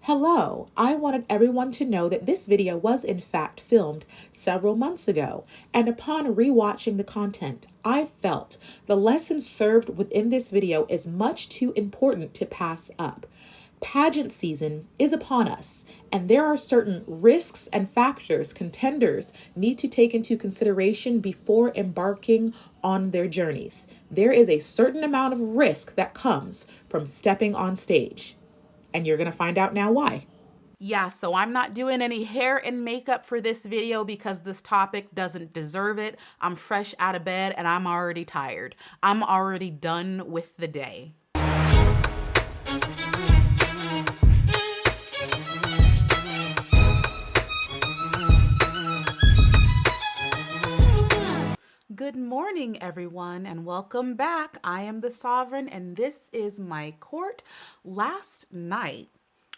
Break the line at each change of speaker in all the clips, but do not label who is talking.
Hello, I wanted everyone to know that this video was in fact filmed several months ago, and upon rewatching the content, I felt the lesson served within this video is much too important to pass up. Pageant season is upon us, and there are certain risks and factors contenders need to take into consideration before embarking on their journeys. There is a certain amount of risk that comes from stepping on stage. And you're going to find out now why.
Yeah, so I'm not doing any hair and makeup for this video because this topic doesn't deserve it. I'm fresh out of bed and I'm already tired. I'm already done with the day. Good morning, everyone, and welcome back. I am the Sovereign, and this is my court. Last night,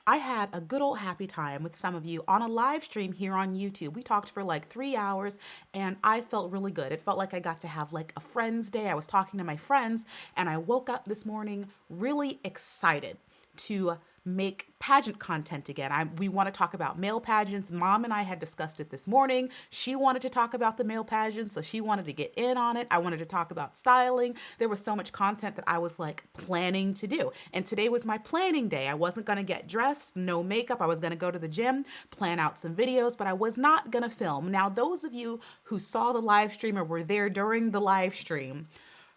I had a good old happy time with some of you on a live stream here on YouTube. We talked for like 3 hours, and I felt really good. It felt like I got to have like a friend's day. I was talking to my friends, and I woke up this morning really excited to make pageant content again. We want to talk about male pageants. Mom and I had discussed it this morning. She wanted to talk about the male pageants, so she wanted to get in on it. I wanted to talk about styling. There was so much content that I was like planning to do. And today was my planning day. I wasn't going to get dressed, no makeup. I was going to go to the gym, plan out some videos, but I was not going to film. Now, those of you who saw the live stream or were there during the live stream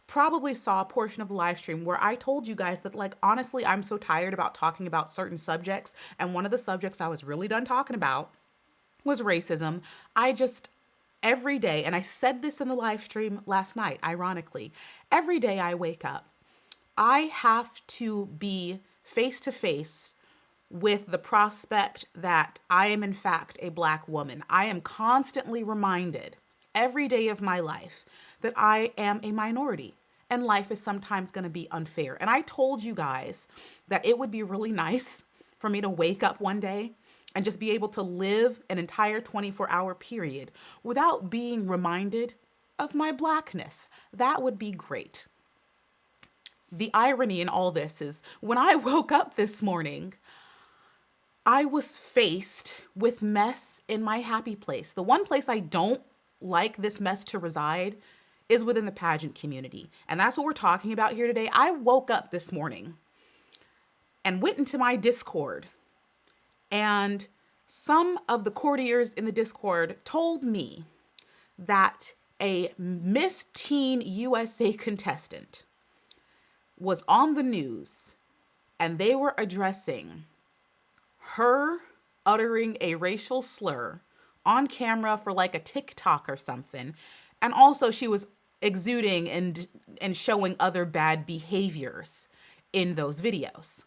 probably saw a portion of the live stream where I told you guys that, like, honestly, I'm so tired about talking about certain subjects. And one of the subjects I was really done talking about was racism. Every day, and I said this in the live stream last night, ironically, every day I wake up, I have to be face to face with the prospect that I am in fact a Black woman. I am constantly reminded every day of my life that I am a minority. And life is sometimes going to be unfair. And I told you guys that it would be really nice for me to wake up one day and just be able to live an entire 24-hour period without being reminded of my Blackness. That would be great. The irony in all this is when I woke up this morning, I was faced with mess in my happy place. The one place I don't like this mess to reside is within the pageant community. And that's what we're talking about here today. I woke up this morning and went into my Discord, and some of the courtiers in the Discord told me that a Miss Teen USA contestant was on the news and they were addressing her uttering a racial slur on camera for like a TikTok or something. And also she was exuding and showing other bad behaviors in those videos.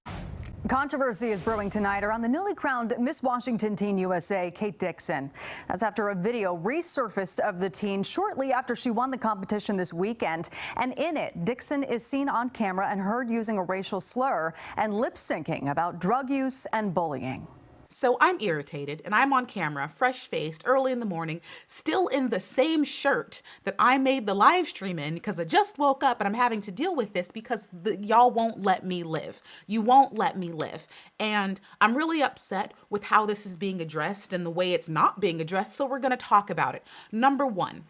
Controversy is brewing tonight around the newly crowned Miss Washington Teen USA, Kate Dixon. That's after a video resurfaced of the teen shortly after she won the competition this weekend. And in it, Dixon is seen on camera and heard using a racial slur and lip syncing about drug use and bullying.
So I'm irritated and I'm on camera, fresh-faced, early in the morning, still in the same shirt that I made the live stream in because I just woke up and I'm having to deal with this because y'all won't let me live. You won't let me live. And I'm really upset with how this is being addressed and the way it's not being addressed, so we're going to talk about it. Number one,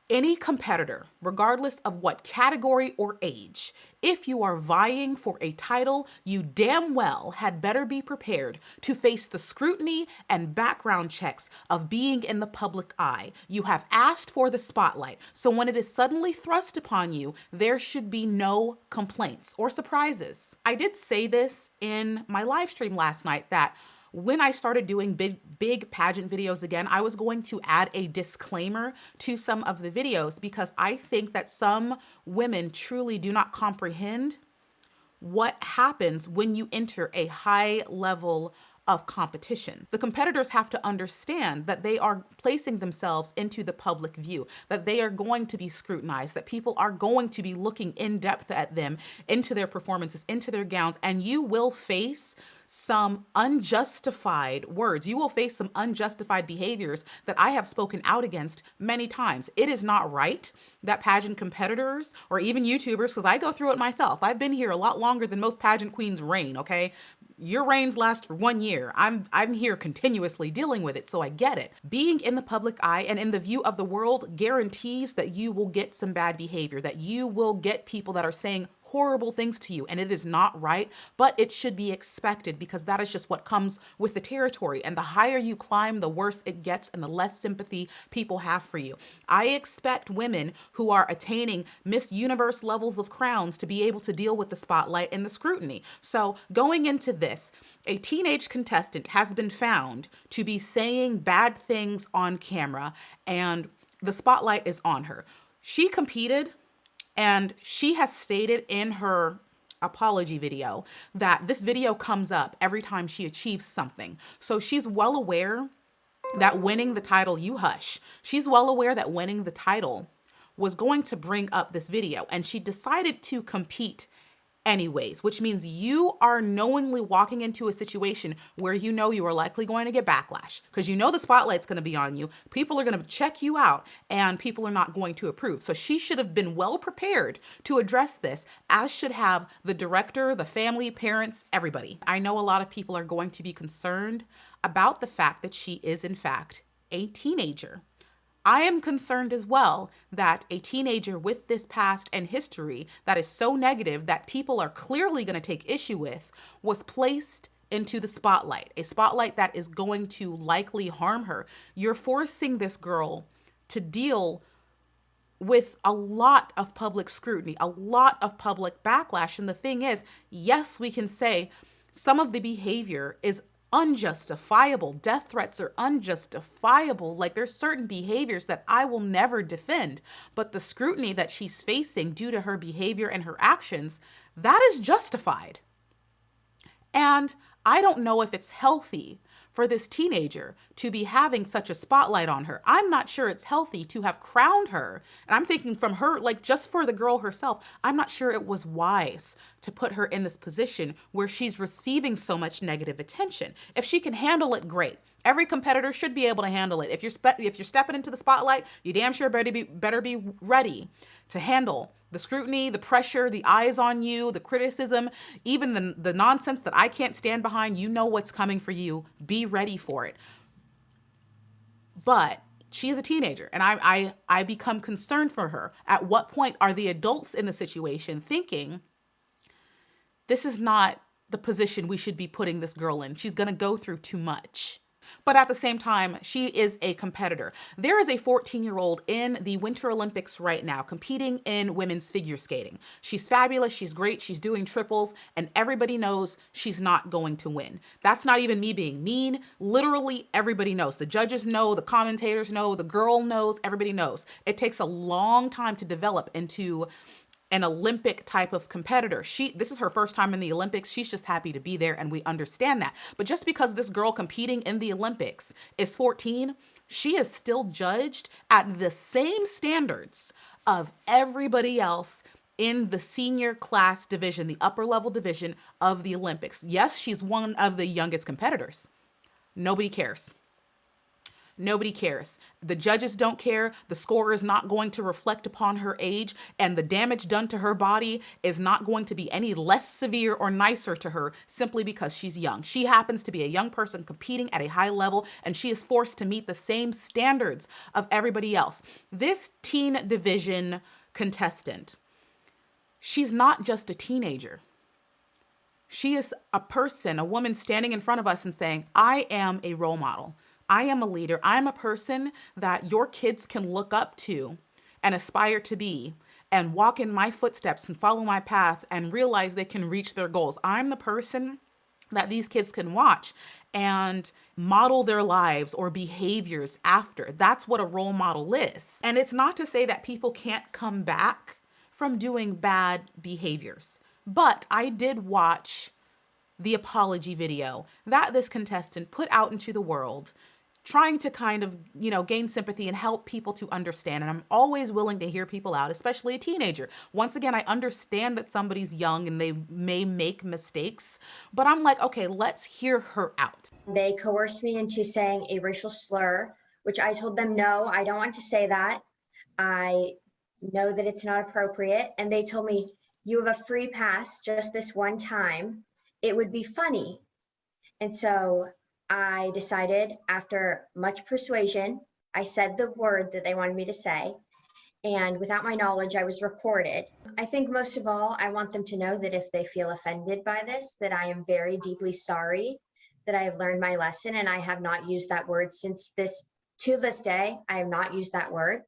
any competitor, regardless of what category or age, if you are vying for a title, you damn well had better be prepared to face the scrutiny and background checks of being in the public eye. You have asked for the spotlight, so when it is suddenly thrust upon you, there should be no complaints or surprises. I did say this in my live stream last night that when I started doing big pageant videos again, I was going to add a disclaimer to some of the videos because I think that some women truly do not comprehend what happens when you enter a high level of competition. The competitors have to understand that they are placing themselves into the public view, that they are going to be scrutinized, that people are going to be looking in depth at them, into their performances, into their gowns, and you will face some unjustified words. You will face some unjustified behaviors that I have spoken out against many times. It is not right that pageant competitors or even YouTubers, because I go through it myself. I've been here a lot longer than most pageant queens' reign, okay? Your reigns last for 1 year. I'm here continuously dealing with it, so I get it. Being in the public eye and in the view of the world guarantees that you will get some bad behavior, that you will get people that are saying horrible things to you, and it is not right, but it should be expected because that is just what comes with the territory. And the higher you climb, the worse it gets and the less sympathy people have for you. I expect women who are attaining Miss Universe levels of crowns to be able to deal with the spotlight and the scrutiny. So going into this, a teenage contestant has been found to be saying bad things on camera, and the spotlight is on her. She competed, and she has stated in her apology video that this video comes up every time she achieves something. So she's well aware that winning the title, you hush. She's well aware that winning the title was going to bring up this video, and she decided to compete anyways, which means you are knowingly walking into a situation where you know you are likely going to get backlash because you know the spotlight's going to be on you. People are going to check you out and people are not going to approve. So she should have been well prepared to address this, as should have the director, the family, parents, everybody. I know a lot of people are going to be concerned about the fact that she is in fact a teenager. I am concerned as well that a teenager with this past and history that is so negative that people are clearly going to take issue with was placed into the spotlight, a spotlight that is going to likely harm her. You're forcing this girl to deal with a lot of public scrutiny, a lot of public backlash. And the thing is, yes, we can say some of the behavior is unjustifiable. Death threats are unjustifiable. Like, there's certain behaviors that I will never defend, but the scrutiny that she's facing due to her behavior and her actions, that is justified. And I don't know if it's healthy for this teenager to be having such a spotlight on her. I'm not sure it's healthy to have crowned her. And I'm thinking from her, like, just for the girl herself, I'm not sure it was wise to put her in this position where she's receiving so much negative attention. If she can handle it, great. Every competitor should be able to handle it. If you're stepping into the spotlight, you damn sure better be ready to handle the scrutiny, the pressure, the eyes on you, the criticism, even the nonsense that I can't stand behind. You know what's coming for you. Be ready for it. But she is a teenager, and I become concerned for her. At what point are the adults in the situation thinking, this is not the position we should be putting this girl in? She's going to go through too much. But at the same time, she is a competitor. There is a 14-year-old in the Winter Olympics right now competing in women's figure skating. She's fabulous. She's great. She's doing triples, and everybody knows she's not going to win. That's not even me being mean. Literally, everybody knows. The judges know, the commentators know, the girl knows, everybody knows. It takes a long time to develop into an Olympic type of competitor. This is her first time in the Olympics. She's just happy to be there, and we understand that. But just because this girl competing in the Olympics is 14, she is still judged at the same standards of everybody else in the senior class division, the upper level division of the Olympics. Yes, she's one of the youngest competitors. Nobody cares. Nobody cares. The judges don't care. The score is not going to reflect upon her age, and the damage done to her body is not going to be any less severe or nicer to her simply because she's young. She happens to be a young person competing at a high level, and she is forced to meet the same standards of everybody else. This teen division contestant, she's not just a teenager. She is a person, a woman standing in front of us and saying, I am a role model. I am a leader. I am a person that your kids can look up to and aspire to be and walk in my footsteps and follow my path and realize they can reach their goals. I'm the person that these kids can watch and model their lives or behaviors after. That's what a role model is. And it's not to say that people can't come back from doing bad behaviors, but I did watch the apology video that this contestant put out into the world trying to kind of, gain sympathy and help people to understand. And I'm always willing to hear people out, especially a teenager. Once again, I understand that somebody's young and they may make mistakes, but I'm like, okay, let's hear her out.
They coerced me into saying a racial slur, which I told them, no, I don't want to say that. I know that it's not appropriate. And they told me, you have a free pass just this one time. It would be funny. And so I decided, after much persuasion, I said the word that they wanted me to say. And without my knowledge, I was recorded. I think most of all, I want them to know that if they feel offended by this, that I am very deeply sorry, that I have learned my lesson, and I have not used that word to this day. I have not used that word.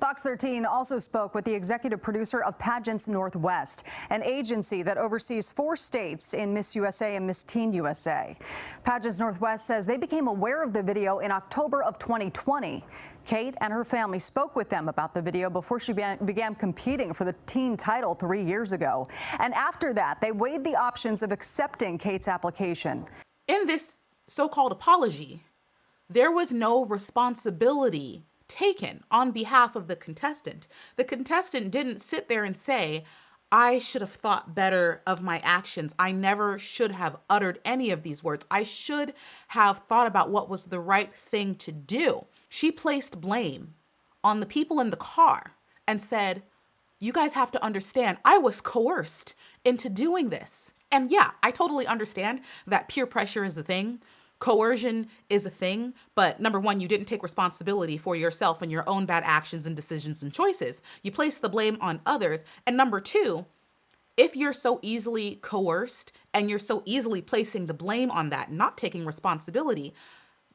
Fox 13 also spoke with the executive producer of Pageants Northwest, an agency that oversees 4 states in Miss USA and Miss Teen USA. Pageants Northwest says they became aware of the video in October of 2020. Kate and her family spoke with them about the video before she began competing for the teen title 3 years ago. And after that, they weighed the options of accepting Kate's application.
In this so-called apology, there was no responsibility taken on behalf of the contestant. The contestant didn't sit there and say, I should have thought better of my actions. I never should have uttered any of these words. I should have thought about what was the right thing to do. She placed blame on the people in the car and said, you guys have to understand, I was coerced into doing this. And yeah, I totally understand that peer pressure is a thing. Coercion is a thing, but number one, you didn't take responsibility for yourself and your own bad actions and decisions and choices. You placed the blame on others. And number two, if you're so easily coerced and you're so easily placing the blame on that, not taking responsibility,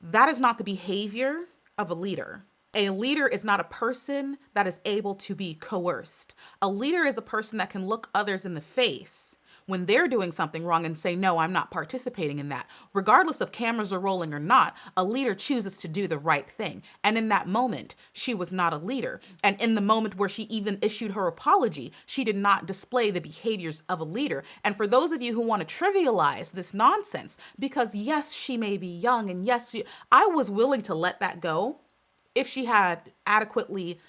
that is not the behavior of a leader. A leader is not a person that is able to be coerced. A leader is a person that can look others in the face when they're doing something wrong and say, no, I'm not participating in that. Regardless if cameras are rolling or not, a leader chooses to do the right thing. And in that moment, she was not a leader. And in the moment where she even issued her apology, she did not display the behaviors of a leader. And for those of you who want to trivialize this nonsense, because yes, she may be young, and yes, I was willing to let that go if she had adequately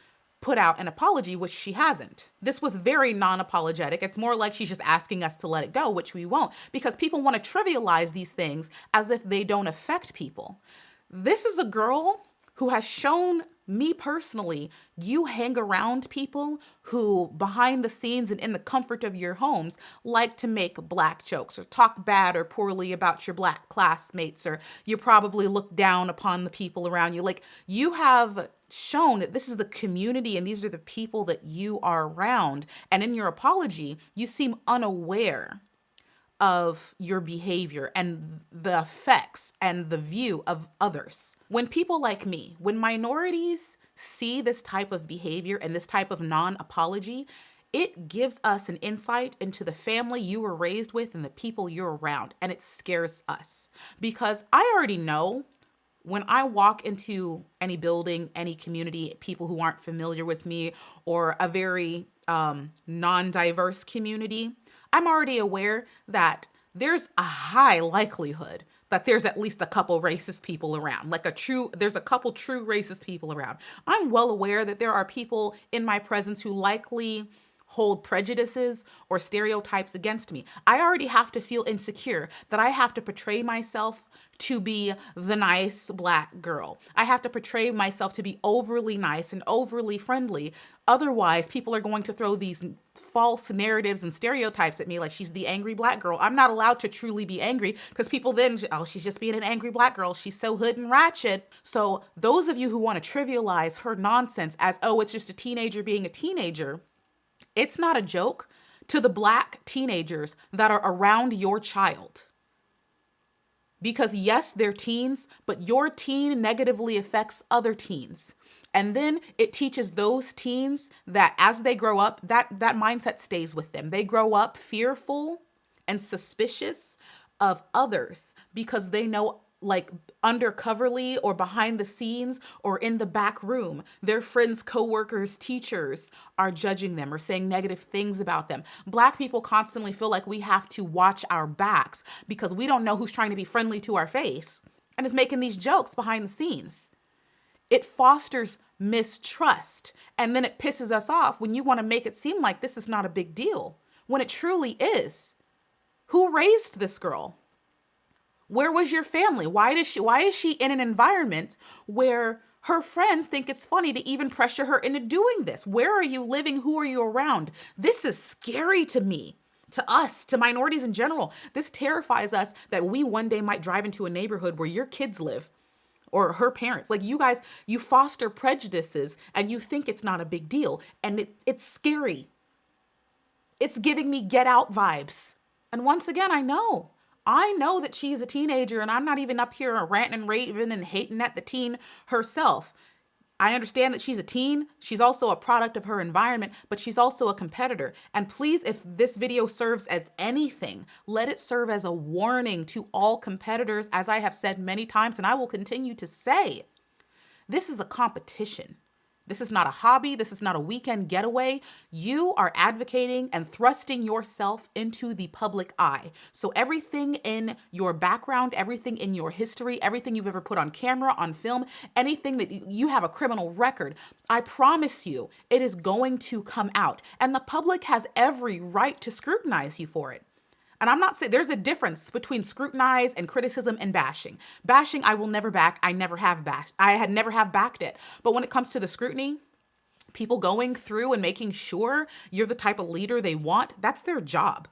put out an apology, which she hasn't. This was very non-apologetic. It's more like she's just asking us to let it go, which we won't, because people want to trivialize these things as if they don't affect people. This is a girl who has shown me personally, you hang around people who behind the scenes and in the comfort of your homes like to make Black jokes or talk bad or poorly about your Black classmates, or you probably look down upon the people around you. Like, you have shown that this is the community and these are the people that you are around. And in your apology, you seem unaware of your behavior and the effects and the view of others. When people like me, when minorities see this type of behavior and this type of non-apology, it gives us an insight into the family you were raised with and the people you're around. And it scares us because I already know when I walk into any building, any community, people who aren't familiar with me or a very non-diverse community, I'm already aware that there's a high likelihood that there's at least a couple racist people around, there's a couple true racist people around. I'm well aware that there are people in my presence who likely hold prejudices or stereotypes against me. I already have to feel insecure that I have to portray myself to be the nice Black girl. I have to portray myself to be overly nice and overly friendly. Otherwise, people are going to throw these false narratives and stereotypes at me like she's the angry Black girl. I'm not allowed to truly be angry because people then, oh, she's just being an angry Black girl. She's so hood and ratchet. So those of you who want to trivialize her nonsense as, oh, it's just a teenager being a teenager, it's not a joke to the Black teenagers that are around your child. Because yes, they're teens, but your teen negatively affects other teens. And then it teaches those teens that as they grow up, that mindset stays with them. They grow up fearful and suspicious of others because they know, like, undercoverly or behind the scenes or in the back room, their friends, coworkers, teachers are judging them or saying negative things about them. Black people constantly feel like we have to watch our backs because we don't know who's trying to be friendly to our face and is making these jokes behind the scenes. It fosters mistrust. And then it pisses us off when you want to make it seem like this is not a big deal, when it truly is. Who raised this girl? Where was your family? Why is she in an environment where her friends think it's funny to even pressure her into doing this? Where are you living? Who are you around? This is scary to me, to us, to minorities in general. This terrifies us that we one day might drive into a neighborhood where your kids live or her parents. Like, you guys, you foster prejudices and you think it's not a big deal. And it's scary. It's giving me Get Out vibes. And once again, I know that she's a teenager, and I'm not even up here ranting and raving and hating at the teen herself. I understand that she's a teen. She's also a product of her environment, but she's also a competitor. And please, if this video serves as anything, let it serve as a warning to all competitors, as I have said many times, and I will continue to say, this is a competition. This is not a hobby. This is not a weekend getaway. You are advocating and thrusting yourself into the public eye. So everything in your background, everything in your history, everything you've ever put on camera, on film, anything that you have a criminal record, I promise you, it is going to come out. And the public has every right to scrutinize you for it. And I'm not saying there's a difference between scrutinize and criticism and bashing. Bashing, I will never back. I never have bashed. I had never have backed it. But when it comes to the scrutiny, people going through and making sure you're the type of leader they want, that's their job.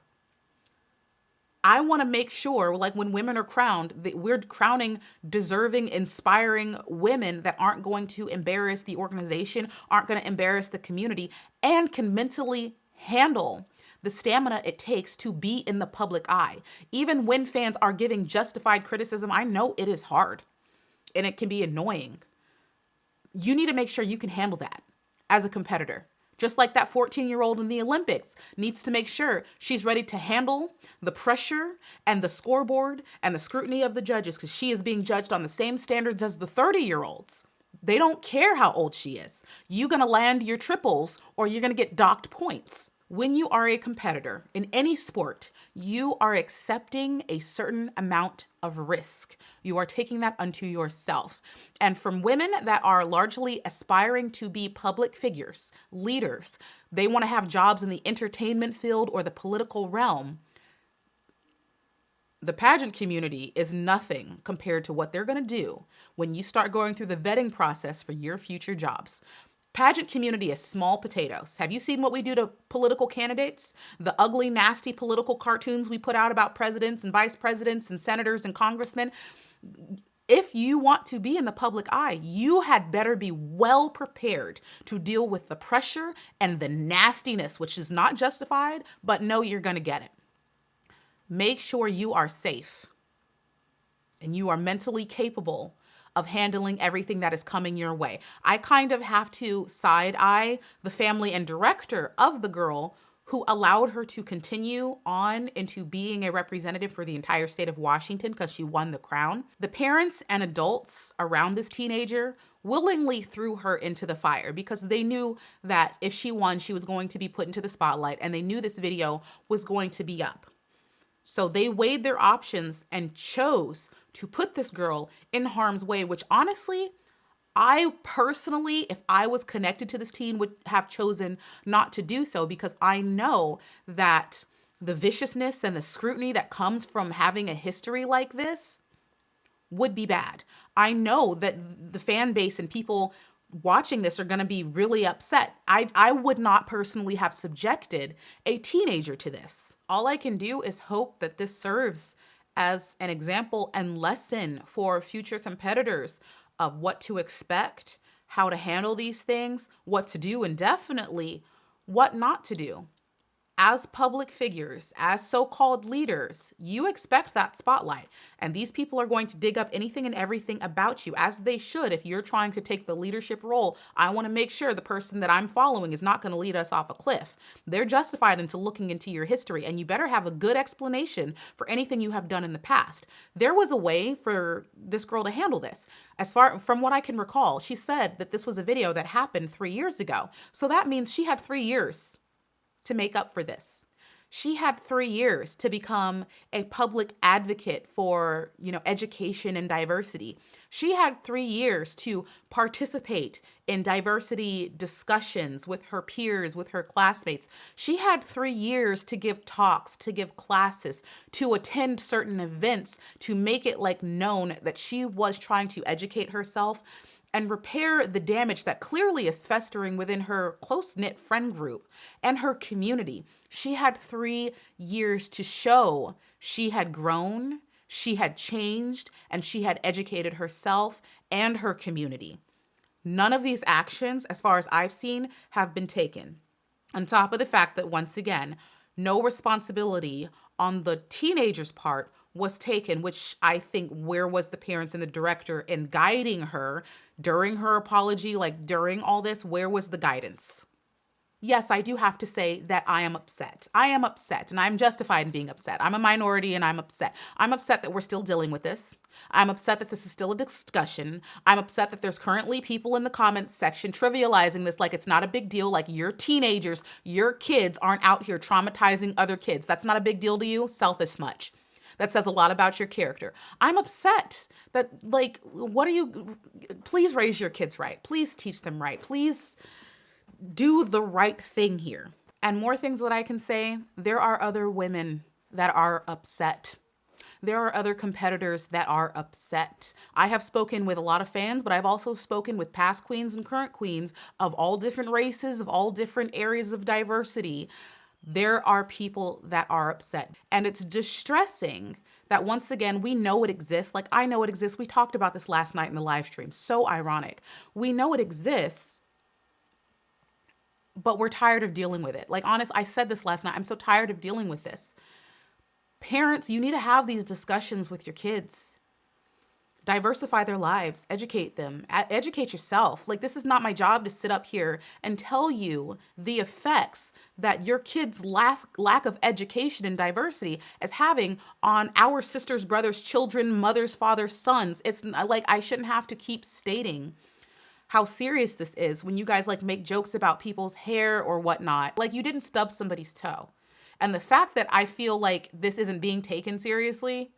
I want to make sure, like when women are crowned, that we're crowning deserving, inspiring women that aren't going to embarrass the organization, aren't going to embarrass the community, and can mentally handle the stamina it takes to be in the public eye. Even when fans are giving justified criticism, I know it is hard and it can be annoying. You need to make sure you can handle that as a competitor. Just like that 14-year-old in the Olympics needs to make sure she's ready to handle the pressure and the scoreboard and the scrutiny of the judges, because she is being judged on the same standards as the 30-year-olds. They don't care how old she is. You're going to land your triples or you're going to get docked points. When you are a competitor in any sport, you are accepting a certain amount of risk. You are taking that unto yourself. And from women that are largely aspiring to be public figures, leaders, they want to have jobs in the entertainment field or the political realm, the pageant community is nothing compared to what they're going to do when you start going through the vetting process for your future jobs. Pageant community is small potatoes. Have you seen what we do to political candidates? The ugly, nasty political cartoons we put out about presidents and vice presidents and senators and congressmen. If you want to be in the public eye, you had better be well prepared to deal with the pressure and the nastiness, which is not justified, but no, you're going to get it. Make sure you are safe and you are mentally capable of handling everything that is coming your way. I kind of have to side-eye the family and director of the girl who allowed her to continue on into being a representative for the entire state of Washington because she won the crown. The parents and adults around this teenager willingly threw her into the fire because they knew that if she won, she was going to be put into the spotlight, and they knew this video was going to be up. So they weighed their options and chose to put this girl in harm's way, which honestly, I personally, if I was connected to this teen, would have chosen not to do so, because I know that the viciousness and the scrutiny that comes from having a history like this would be bad. I know that the fan base and people watching this are going to be really upset. I would not personally have subjected a teenager to this. All I can do is hope that this serves as an example and lesson for future competitors of what to expect, how to handle these things, what to do, and definitely what not to do. As public figures, as so-called leaders, you expect that spotlight. And these people are going to dig up anything and everything about you, as they should. If you're trying to take the leadership role, I want to make sure the person that I'm following is not going to lead us off a cliff. They're justified into looking into your history, and you better have a good explanation for anything you have done in the past. There was a way for this girl to handle this. As far from what I can recall, she said that this was a video that happened 3 years ago. So that means she had 3 years to make up for this. She had 3 years to become a public advocate for, education and diversity. She had 3 years to participate in diversity discussions with her peers, with her classmates. She had 3 years to give talks, to give classes, to attend certain events, to make it like known that she was trying to educate herself and repair the damage that clearly is festering within her close-knit friend group and her community. She had 3 years to show she had grown, she had changed, and she had educated herself and her community. None of these actions, as far as I've seen, have been taken. On top of the fact that, once again, no responsibility on the teenager's part was taken, which I think, where was the parents and the director in guiding her during her apology, like during all this? Where was the guidance? Yes, I do have to say that I am upset. I am upset, and I'm justified in being upset. I'm a minority, and I'm upset. I'm upset that we're still dealing with this. I'm upset that this is still a discussion. I'm upset that there's currently people in the comments section trivializing this like it's not a big deal, like your teenagers, your kids aren't out here traumatizing other kids. That's not a big deal to you? Selfish much. That says a lot about your character. I'm upset that, like, please raise your kids right. Please teach them right. Please do the right thing here. And more things that I can say, there are other women that are upset. There are other competitors that are upset. I have spoken with a lot of fans, but I've also spoken with past queens and current queens of all different races, of all different areas of diversity. There are people that are upset. And it's distressing that, once again, we know it exists. Like, I know it exists. We talked about this last night in the live stream. So ironic. We know it exists, but we're tired of dealing with it. Like, honest, I said this last night. I'm so tired of dealing with this. Parents, you need to have these discussions with your kids. Diversify their lives, educate them, educate yourself. Like, this is not my job to sit up here and tell you the effects that your kids' lack of education and diversity is having on our sisters, brothers, children, mothers, fathers, sons. It's like, I shouldn't have to keep stating how serious this is when you guys like make jokes about people's hair or whatnot. Like, you didn't stub somebody's toe. And the fact that I feel like this isn't being taken seriously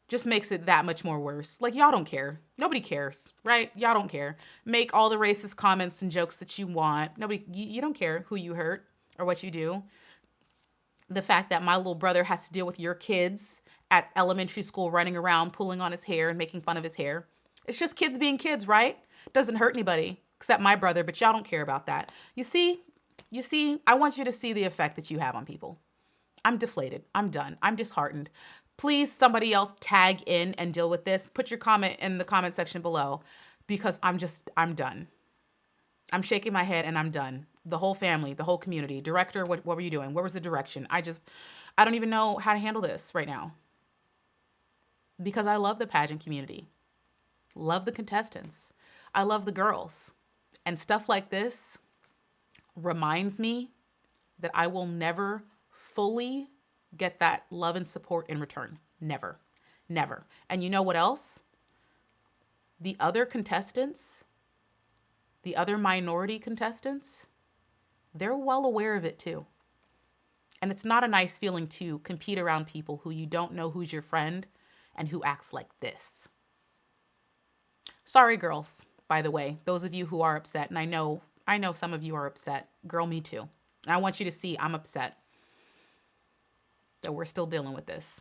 just makes it that much more worse. Like, y'all don't care. Nobody cares, right? Y'all don't care. Make all the racist comments and jokes that you want. You don't care who you hurt or what you do. The fact that my little brother has to deal with your kids at elementary school running around, pulling on his hair and making fun of his hair. It's just kids being kids, right? Doesn't hurt anybody except my brother, but y'all don't care about that. You see, I want you to see the effect that you have on people. I'm deflated. I'm done. I'm disheartened. Please, somebody else tag in and deal with this. Put your comment in the comment section below, because I'm done. I'm shaking my head and I'm done. The whole family, the whole community. Director, what were you doing? Where was the direction? I don't even know how to handle this right now, because I love the pageant community. Love the contestants. I love the girls. And stuff like this reminds me that I will never fully get that love and support in return. Never. Never. And you know what else? The other contestants, the other minority contestants, they're well aware of it too. And it's not a nice feeling to compete around people who you don't know who's your friend and who acts like this. Sorry, girls, by the way, those of you who are upset, and I know some of you are upset. Girl, me too. And I want you to see I'm upset that we're still dealing with this.